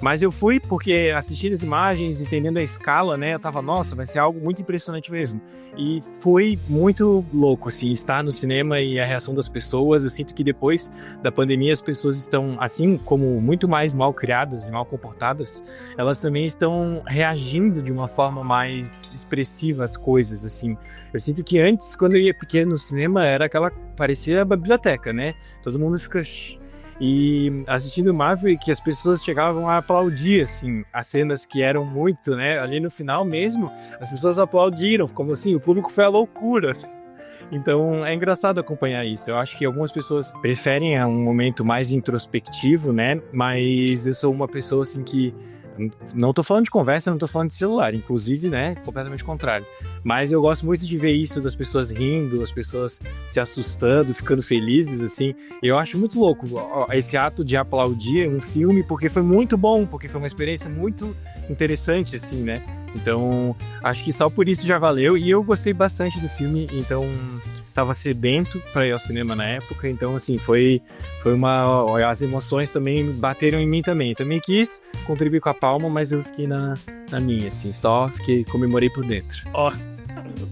Mas eu fui porque assistindo as imagens, entendendo a escala, né? Eu tava, nossa, vai ser algo muito impressionante mesmo. E foi muito louco, assim, estar no cinema e a reação das pessoas. Eu sinto que depois da pandemia as pessoas estão, assim como muito mais mal criadas e mal comportadas, elas também estão reagindo de uma forma mais expressiva às coisas, assim. Eu sinto que antes, quando eu ia pequeno no cinema, era parecia a biblioteca, né? Todo mundo fica... E assistindo Marvel, que as pessoas chegavam a aplaudir, assim, as cenas que eram muito, né? Ali no final mesmo, as pessoas aplaudiram, como assim, o público foi à loucura, assim. Então é engraçado acompanhar isso. Eu acho que algumas pessoas preferem um momento mais introspectivo, né? Mas eu sou uma pessoa, assim, que... Não tô falando de conversa, não tô falando de celular, inclusive, né, completamente contrário. Mas eu gosto muito de ver isso, das pessoas rindo, as pessoas se assustando, ficando felizes, assim. Eu acho muito louco esse ato de aplaudir um filme, porque foi muito bom, porque foi uma experiência muito interessante, assim, né. Então, acho que só por isso já valeu, e eu gostei bastante do filme, então... Tava sedento para ir ao cinema na época, então assim, foi as emoções também bateram em mim também. Eu também quis contribuir com a palma, mas eu fiquei na minha, assim, comemorei por dentro.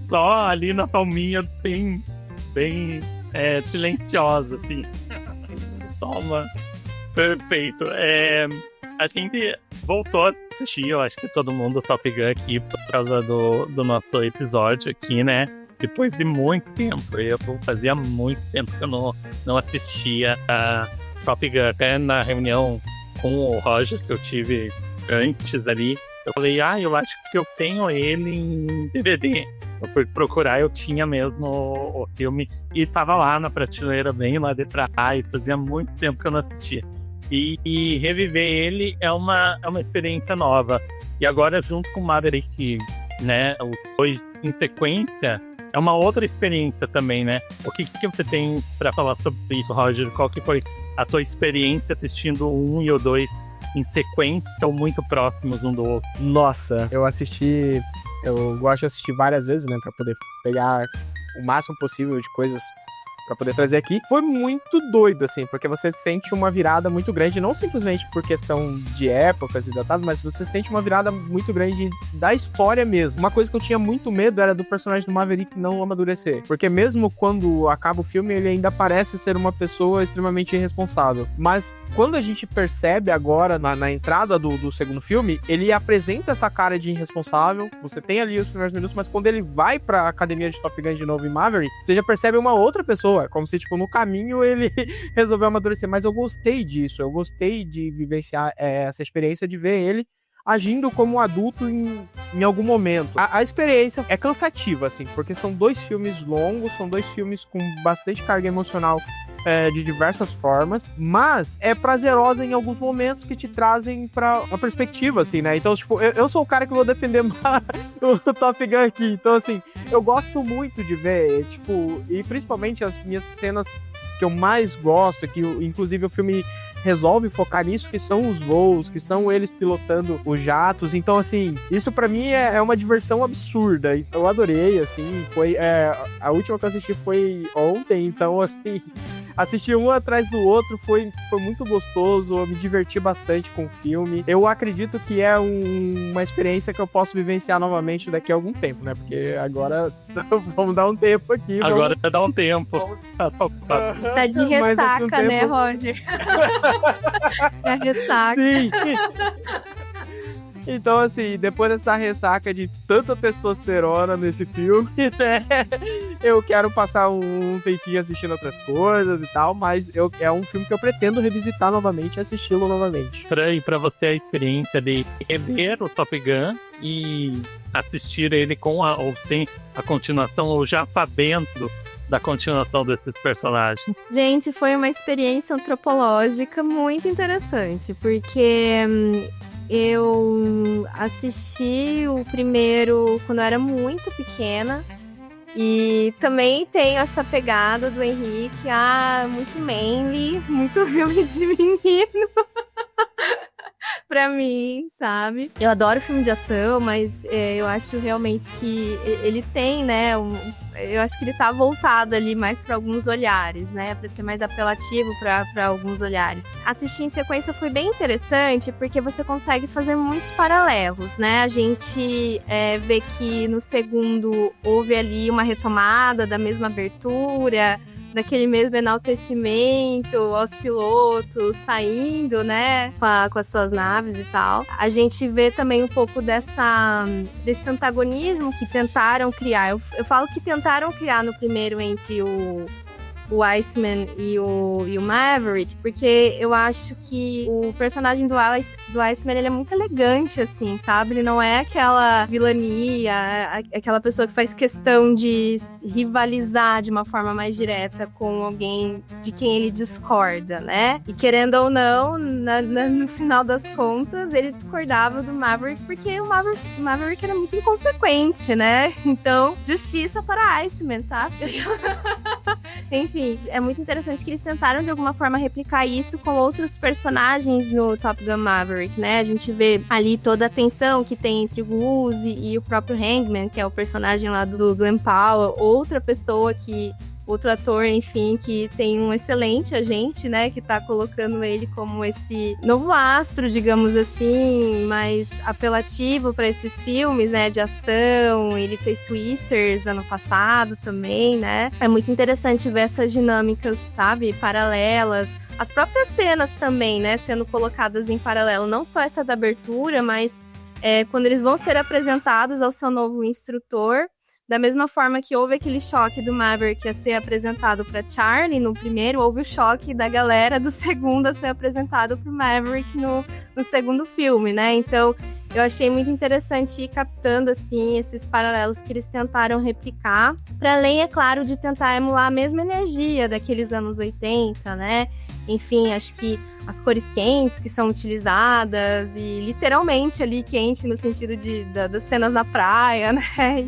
Só ali na palminha bem silenciosa, assim. Toma. Perfeito. A gente voltou a assistir, eu acho que todo mundo Top Gun aqui por causa do nosso episódio aqui, né? Depois de muito tempo, fazia muito tempo que eu não assistia a Top Gun. Até na reunião com o Roger que eu tive antes ali, eu falei, eu acho que eu tenho ele em DVD. Eu fui procurar, eu tinha mesmo o filme e tava lá na prateleira, bem lá de trás, fazia muito tempo que eu não assistia. E reviver ele é uma experiência nova. E agora, junto com o Maverick, né, os dois em sequência, é uma outra experiência também, né? O que você tem pra falar sobre isso, Roger? Qual que foi a tua experiência assistindo o 1 e o 2 em sequência ou muito próximos um do outro? Nossa, eu gosto de assistir várias vezes, né? Pra poder pegar o máximo possível de coisas pra poder trazer aqui. Foi muito doido, assim, porque você sente uma virada muito grande, não simplesmente por questão de épocas e datados, mas você sente uma virada muito grande da história mesmo. Uma coisa que eu tinha muito medo era do personagem do Maverick não amadurecer, porque mesmo quando acaba o filme, ele ainda parece ser uma pessoa extremamente irresponsável. Mas quando a gente percebe agora, na entrada do segundo filme, ele apresenta essa cara de irresponsável, você tem ali os primeiros minutos, mas quando ele vai pra academia de Top Gun de novo em Maverick, você já percebe uma outra pessoa, como se, tipo, no caminho ele resolveu amadurecer. Mas eu gostei disso, eu gostei de vivenciar essa experiência de ver ele agindo como um adulto em algum momento. A experiência é cansativa, assim, porque são 2 filmes longos, são 2 filmes com bastante carga emocional de diversas formas, mas é prazerosa em alguns momentos que te trazem pra uma perspectiva, assim, né? Então, tipo, eu sou o cara que vou defender mais o Top Gun aqui. Então, assim, eu gosto muito de ver, tipo, e principalmente as minhas cenas que eu mais gosto, que inclusive o filme resolve focar nisso, que são os voos, que são eles pilotando os jatos. Então, assim, isso pra mim é uma diversão absurda. Eu adorei, assim, foi... a última que eu assisti foi ontem, então, assim, assistir um atrás do outro foi muito gostoso, eu me diverti bastante com o filme. Eu acredito que é uma experiência que eu posso vivenciar novamente daqui a algum tempo, né? Porque agora vamos dar um tempo aqui. Agora vai dar um tempo. Tá de ressaca, né, Roger? É ressaca. Sim. Então, assim, depois dessa ressaca de tanta testosterona nesse filme, né, eu quero passar um tempinho assistindo outras coisas e tal, mas é um filme que eu pretendo revisitar novamente e assisti-lo novamente. E pra você a experiência de rever o Top Gun e assistir ele com ou sem a continuação, ou já sabendo da continuação desses personagens? Gente, foi uma experiência antropológica muito interessante, porque eu assisti o primeiro quando eu era muito pequena e também tenho essa pegada do Henrique, muito manly, muito filme de menino. Pra mim, sabe? Eu adoro filme de ação, mas eu acho realmente que ele tem, né? Eu acho que ele tá voltado ali mais pra alguns olhares, né? Pra ser mais apelativo pra alguns olhares. Assistir em sequência foi bem interessante, porque você consegue fazer muitos paralelos, né? A gente vê que no segundo houve ali uma retomada da mesma abertura, daquele mesmo enaltecimento aos pilotos saindo, né, com as suas naves e tal. A gente vê também um pouco desse antagonismo que tentaram criar. Eu falo que tentaram criar no primeiro entre o Iceman e o Maverick, porque eu acho que o personagem do Iceman, ele é muito elegante, assim, sabe? Ele não é aquela vilania, aquela pessoa que faz questão de rivalizar de uma forma mais direta com alguém de quem ele discorda, né? E querendo ou não, no final das contas, ele discordava do Maverick, porque o Maverick era muito inconsequente, né? Então, justiça para Iceman, sabe? Enfim, é muito interessante que eles tentaram de alguma forma replicar isso com outros personagens no Top Gun Maverick, né? A gente vê ali toda a tensão que tem entre o Uzi e o próprio Hangman, que é o personagem lá do Glenn Powell, outro ator, enfim, que tem um excelente agente, né, que tá colocando ele como esse novo astro, digamos assim, mais apelativo para esses filmes, né, de ação. Ele fez Twisters ano passado também, né. É muito interessante ver essas dinâmicas, sabe, paralelas. As próprias cenas também, né, sendo colocadas em paralelo, não só essa da abertura, mas quando eles vão ser apresentados ao seu novo instrutor. Da mesma forma que houve aquele choque do Maverick a ser apresentado para Charlie no primeiro, houve o choque da galera do segundo a ser apresentado para o Maverick no segundo filme, né? Então, eu achei muito interessante ir captando, assim, esses paralelos que eles tentaram replicar, para além, é claro, de tentar emular a mesma energia daqueles anos 80, né? Enfim, acho que as cores quentes que são utilizadas e literalmente ali quente no sentido das cenas na praia, né?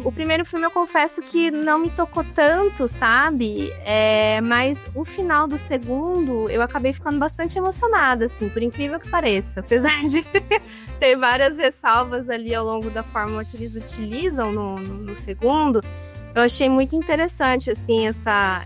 O primeiro filme eu confesso que não me tocou tanto, sabe? Mas o final do segundo eu acabei ficando bastante emocionada, assim, por incrível que pareça. Apesar de ter várias ressalvas ali ao longo da fórmula que eles utilizam no segundo, eu achei muito interessante, assim, essa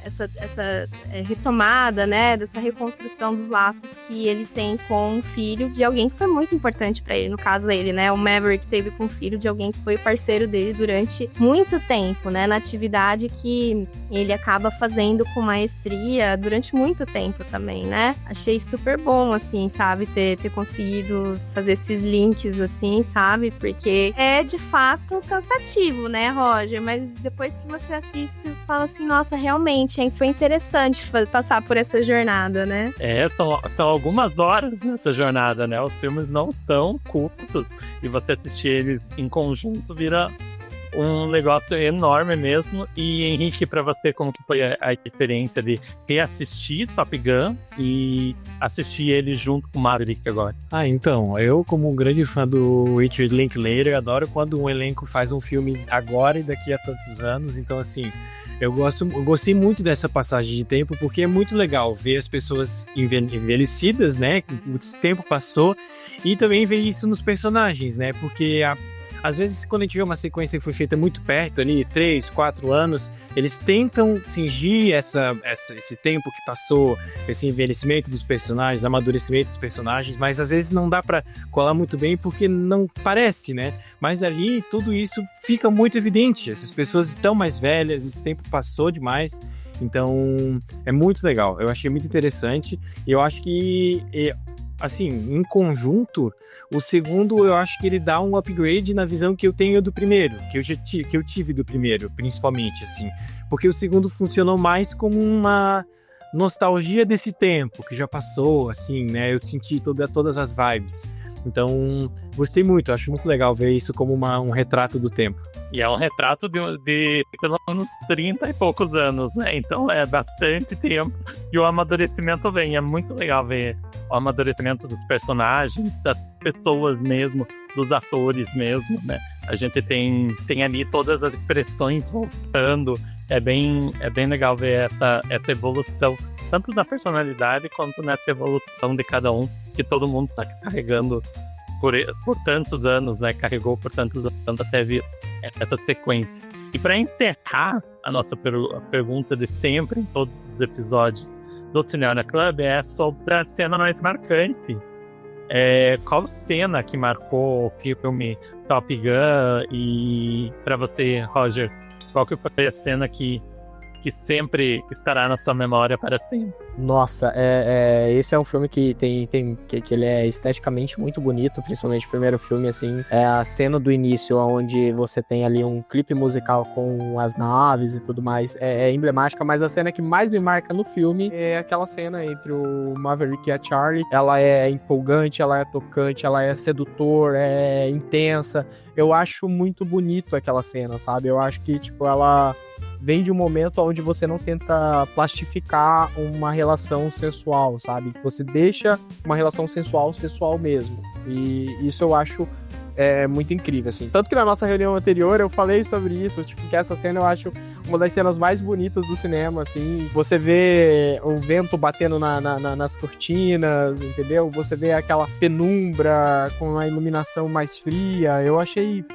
retomada, né, dessa reconstrução dos laços que ele tem com o filho de alguém que foi muito importante pra ele, no caso ele, né, o Maverick teve com o filho de alguém que foi parceiro dele durante muito tempo, né, na atividade que ele acaba fazendo com maestria durante muito tempo também, né. Achei super bom, assim, sabe, ter conseguido fazer esses links, assim, sabe, porque é de fato cansativo, né, Roger, mas depois que você assiste, você fala assim, nossa, realmente, hein, foi interessante passar por essa jornada, né? São algumas horas nessa jornada, né? Os filmes não são curtos e você assistir eles em conjunto vira um negócio enorme mesmo. E Henrique, pra você, como que foi a experiência de reassistir Top Gun e assistir ele junto com o Maverick agora? Então, eu como um grande fã do Richard Linklater, adoro quando um elenco faz um filme agora e daqui a tantos anos. Então, assim, eu gostei muito dessa passagem de tempo, porque é muito legal ver as pessoas envelhecidas, né? Muito tempo passou, e também ver isso nos personagens, né? Porque às vezes, quando a gente vê uma sequência que foi feita muito perto ali, 3, 4 anos, eles tentam fingir esse tempo que passou, esse envelhecimento dos personagens, amadurecimento dos personagens, mas às vezes não dá pra colar muito bem porque não parece, né? Mas ali, tudo isso fica muito evidente. Essas pessoas estão mais velhas, esse tempo passou demais. Então, é muito legal. Eu achei muito interessante. E eu acho que, assim, em conjunto, o segundo, eu acho que ele dá um upgrade na visão que eu tenho do primeiro, que eu tive do primeiro, principalmente, assim. Porque o segundo funcionou mais como uma nostalgia desse tempo que já passou, assim, né? Eu senti todas as vibes. Então, gostei muito. Acho muito legal ver isso como um retrato do tempo. E é um retrato de pelo menos 30 e poucos anos, né? Então é bastante tempo. E o amadurecimento vem. É muito legal ver o amadurecimento dos personagens, das pessoas mesmo, dos atores mesmo, né? A gente tem ali todas as expressões voltando. É bem legal ver essa evolução, tanto na personalidade quanto nessa evolução de cada um, que todo mundo está carregando por tantos anos, né? Carregou por tantos anos até vir essa sequência. E para encerrar a nossa pergunta de sempre em todos os episódios do Cineona Club é sobre a cena mais marcante. Qual cena que marcou o filme Top Gun? E para você, Roger, qual que foi a cena que sempre estará na sua memória para sempre? Nossa, esse é um filme que que ele é esteticamente muito bonito, principalmente o primeiro filme, assim. É a cena do início, onde você tem ali um clipe musical com as naves e tudo mais. É emblemática, mas a cena que mais me marca no filme é aquela cena entre o Maverick e a Charlie. Ela é empolgante, ela é tocante, ela é sedutor, é intensa. Eu acho muito bonito aquela cena, sabe? Eu acho que, tipo, ela vem de um momento onde você não tenta plastificar uma relação sensual, sabe? Você deixa uma relação sensual mesmo. E isso eu acho muito incrível, assim. Tanto que na nossa reunião anterior eu falei sobre isso, tipo, que essa cena eu acho uma das cenas mais bonitas do cinema, assim. Você vê o vento batendo nas cortinas, entendeu? Você vê aquela penumbra com a iluminação mais fria. Eu achei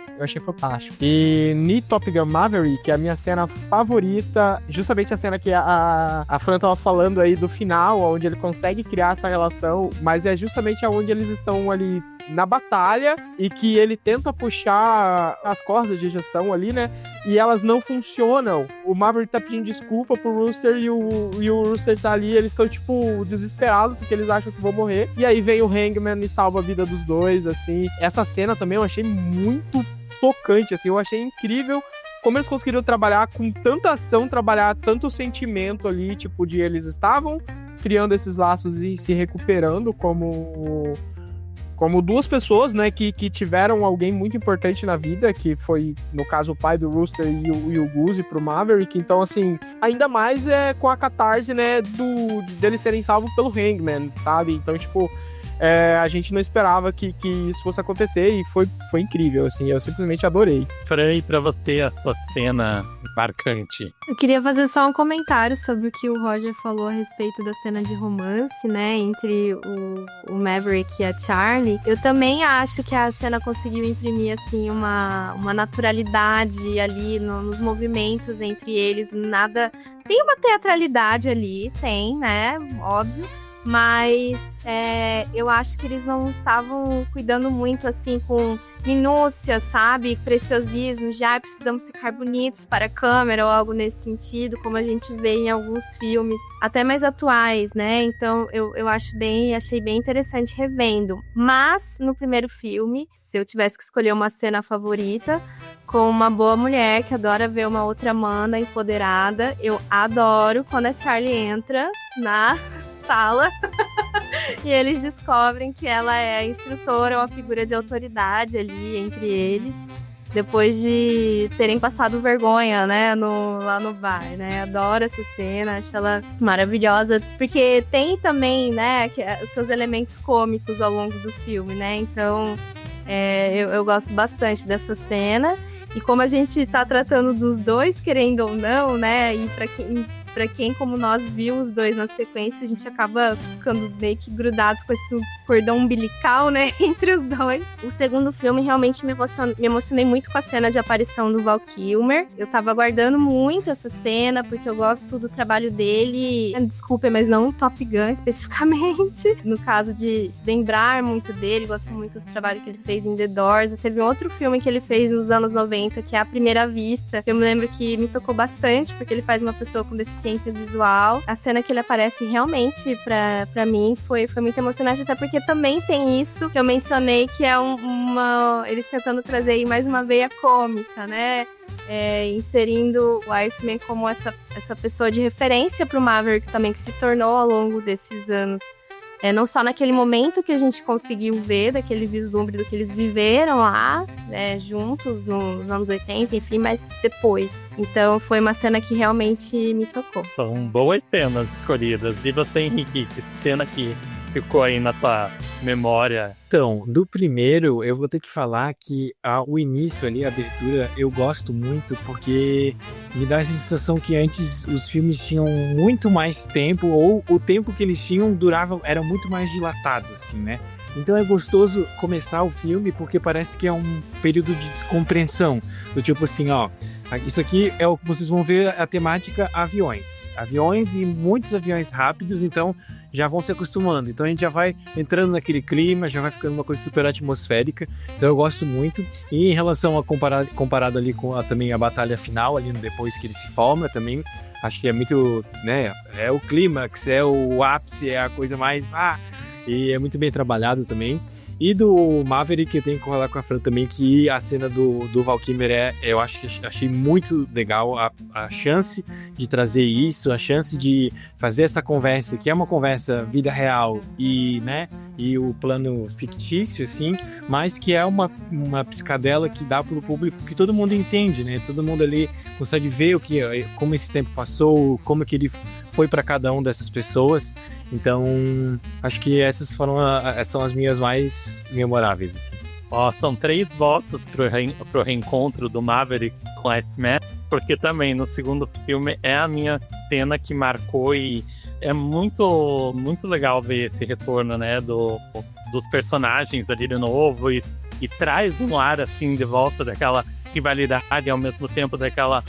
fantástico. E no Top Gun Maverick, a minha cena favorita, justamente a cena que a Fran tava falando aí do final, onde ele consegue criar essa relação, mas é justamente onde eles estão ali na batalha e que ele tenta puxar as cordas de ejeção ali, né? E elas não funcionam. O Maverick tá pedindo desculpa pro Rooster e o Rooster tá ali, eles estão, tipo, desesperados porque eles acham que vão morrer. E aí vem o Hangman e salva a vida dos dois, assim. Essa cena também eu achei muito tocante, assim. Eu achei incrível como eles conseguiram trabalhar com tanta ação, trabalhar tanto sentimento ali, tipo, de eles estavam criando esses laços e se recuperando como duas pessoas, né, que tiveram alguém muito importante na vida, que foi, no caso, o pai do Rooster e o Goose pro Maverick. Então, assim, ainda mais com a catarse, né, deles serem salvos pelo Hangman, sabe? Então, tipo, a gente não esperava que isso fosse acontecer e foi incrível, assim, eu simplesmente adorei. Fran, pra você, a sua cena marcante? Eu queria fazer só um comentário sobre o que o Roger falou a respeito da cena de romance, né, entre o Maverick e a Charlie. Eu também acho que a cena conseguiu imprimir, assim, uma naturalidade ali nos movimentos entre eles, nada... Tem uma teatralidade ali, tem, né, óbvio. Mas eu acho que eles não estavam cuidando muito, assim, com minúcia, sabe? Preciosismo, precisamos ficar bonitos para a câmera ou algo nesse sentido, como a gente vê em alguns filmes, até mais atuais, né? Então, eu achei bem interessante revendo. Mas, no primeiro filme, se eu tivesse que escolher uma cena favorita, como uma boa mulher que adora ver uma outra Amanda empoderada, eu adoro quando a Charlie entra na sala e eles descobrem que ela é a instrutora, uma figura de autoridade ali entre eles, depois de terem passado vergonha, né, lá no bar, né? Adoro essa cena, acho ela maravilhosa, porque tem também, né, os seus elementos cômicos ao longo do filme, né? Então, eu gosto bastante dessa cena. E como a gente tá tratando dos dois, querendo ou não, né, e pra quem como nós viu os dois na sequência, a gente acaba ficando meio que grudados com esse cordão umbilical, né, entre os dois. O segundo filme realmente me emocionei muito com a cena de aparição do Val Kilmer. Eu tava aguardando muito essa cena, porque eu gosto do trabalho dele, desculpa, mas não o Top Gun especificamente. No caso de lembrar muito dele, gosto muito do trabalho que ele fez em The Doors. Teve um outro filme que ele fez nos anos 90, que é A Primeira Vista. Eu me lembro que me tocou bastante, porque ele faz uma pessoa com deficiência visual. A cena que ele aparece realmente, pra mim, foi muito emocionante, até porque também tem isso que eu mencionei, que é eles tentando trazer aí mais uma veia cômica, né? Inserindo o Iceman como essa pessoa de referência pro Maverick também, que se tornou ao longo desses anos. Não só naquele momento que a gente conseguiu ver, daquele vislumbre do que eles viveram lá, né, juntos nos anos 80, enfim, mas depois. Então foi uma cena que realmente me tocou. São boas cenas escolhidas. E você, Henrique, que cena que ficou aí na tua memória? Então, do primeiro, eu vou ter que falar que o início ali, a abertura, eu gosto muito porque me dá essa sensação que antes os filmes tinham muito mais tempo, ou o tempo que eles tinham era muito mais dilatado, assim, né? Então é gostoso começar o filme porque parece que é um período de descompreensão. Do tipo assim, ó, isso aqui é o que vocês vão ver, a temática aviões. Aviões e muitos aviões rápidos, então já vão se acostumando. Então a gente já vai entrando naquele clima, já vai ficando uma coisa super atmosférica. Então eu gosto muito. E em relação a comparado ali com também a batalha final, ali depois que ele se forma também, acho que é muito, né, é o clímax, é o ápice, é a coisa mais... E é muito bem trabalhado também. E do Maverick, eu tenho que falar com a Fran também, que a cena do Val Kilmer eu achei muito legal a chance de trazer isso, a chance de fazer essa conversa, que é uma conversa vida real e, né, e o plano fictício, assim, mas que é uma piscadela que dá para o público, que todo mundo entende, né? Todo mundo ali consegue ver como esse tempo passou, como que ele foi para cada um dessas pessoas. Então, acho que essas são as minhas mais memoráveis, assim. São 3 votos pro reencontro do Maverick com a Iceman, porque também no segundo filme é a minha cena que marcou e é muito, muito legal ver esse retorno, né, dos personagens ali de novo e traz um ar, assim, de volta daquela rivalidade, ao mesmo tempo daquela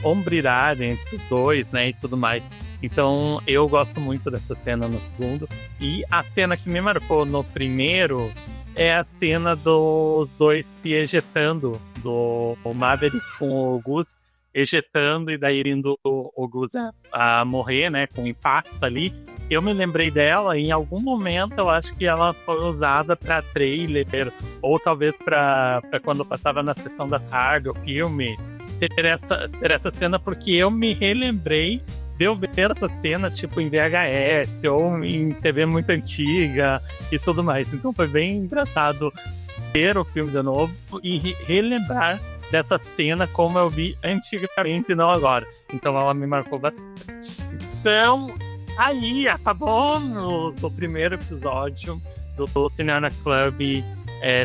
hombridade entre os dois, né, e tudo mais. Então, eu gosto muito dessa cena no segundo. E a cena que me marcou no primeiro é a cena dos dois se ejetando, do Maverick com o Gus ejetando e daí indo o Gus a morrer, né, com impacto ali. Eu me lembrei dela e em algum momento eu acho que ela foi usada para trailer, ou talvez para quando passava na sessão da tarde o filme, ter essa cena, porque eu me relembrei de eu ver essa cena, tipo, em VHS ou em TV muito antiga e tudo mais. Então foi bem engraçado ver o filme de novo e relembrar dessa cena como eu vi antigamente e não agora. Então ela me marcou bastante. Então, aí acabamos o primeiro episódio do Cinearna Club,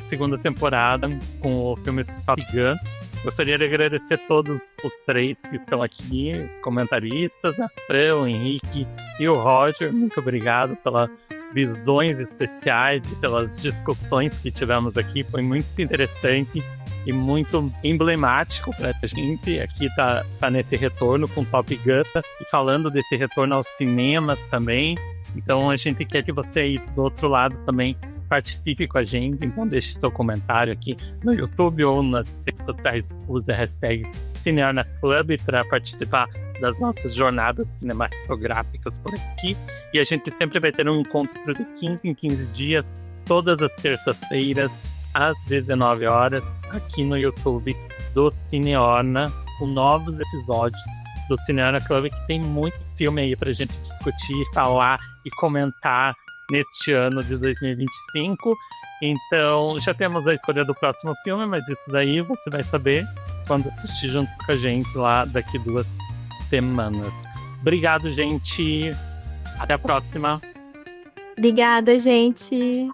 segunda temporada, com o filme Top Gun. Gostaria de agradecer todos os 3 que estão aqui, os comentaristas, a Fran, o Henrique e o Roger. Muito obrigado pelas visões especiais e pelas discussões que tivemos aqui. Foi muito interessante e muito emblemático para a gente. Aqui tá nesse retorno com Top Gun e falando desse retorno aos cinemas também. Então a gente quer que você aí do outro lado também participe com a gente, então deixe seu comentário aqui no YouTube ou nas redes sociais, use a hashtag Cinearna Club para participar das nossas jornadas cinematográficas por aqui. E a gente sempre vai ter um encontro de 15 em 15 dias, todas as terças-feiras, às 19 horas, aqui no YouTube do Cineorna, com novos episódios do Cineorna Club, que tem muito filme aí pra gente discutir, falar e comentar neste ano de 2025. Então, já temos a escolha do próximo filme, mas isso daí você vai saber quando assistir junto com a gente lá daqui 2 semanas. Obrigado, gente. Até a próxima. Obrigada, gente.